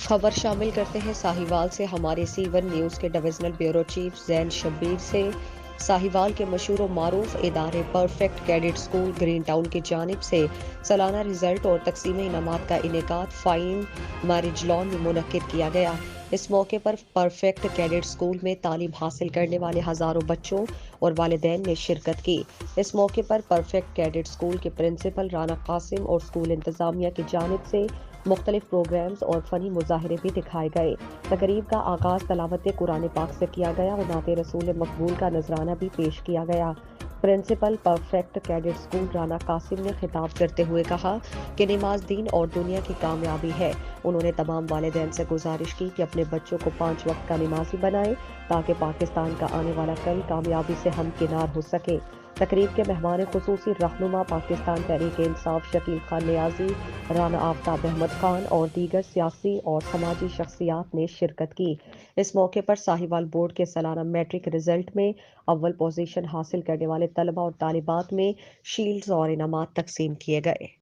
خبر شامل کرتے ہیں ساہیوال سے ہمارے سی1 نیوز کے ڈویژنل بیورو چیف زین شبیر سے۔ ساہیوال کے مشہور و معروف ادارے perfect Cadet school green town کی جانب سے سالانہ رزلٹ اور تقسیم انعامات کا انعقاد فائن میرج لان میں منعقد کیا گیا۔ اس موقع پر پرفیکٹ کیڈٹ اسکول میں تعلیم حاصل کرنے والے ہزاروں بچوں اور والدین نے شرکت کی۔ اس موقع پر پرفیکٹ کیڈٹ اسکول کے پرنسپل رانا قاسم اور اسکول انتظامیہ کی جانب سے مختلف پروگرامز اور فنی مظاہرے بھی دکھائے گئے۔ تقریب کا آغاز تلاوت قرآن پاک سے کیا گیا اور نعت رسول مقبول کا نذرانہ بھی پیش کیا گیا۔ Principal Perfect Cadet School Rana Qasim نے خطاب کرتے ہوئے کہا کہ نماز دین اور دنیا کی کامیابی ہے۔ انہوں نے تمام والدین سے گزارش کی کہ اپنے بچوں کو 5 وقت کا نمازی بنائیں تاکہ پاکستان کا آنے والا کل کامیابی سے ہمکنار ہو سکے۔ تقریب کے مہمان خصوصی رہنما پاکستان تحریک انصاف شکیل خان نیازی، رانا آفتاب احمد خان اور دیگر سیاسی اور سماجی شخصیات نے شرکت کی۔ اس موقع پر ساہیوال بورڈ کے سالانہ میٹرک رزلٹ میں اول پوزیشن حاصل کرنے والے طلباء اور طالبات میں شیلڈز اور انعامات تقسیم کیے گئے۔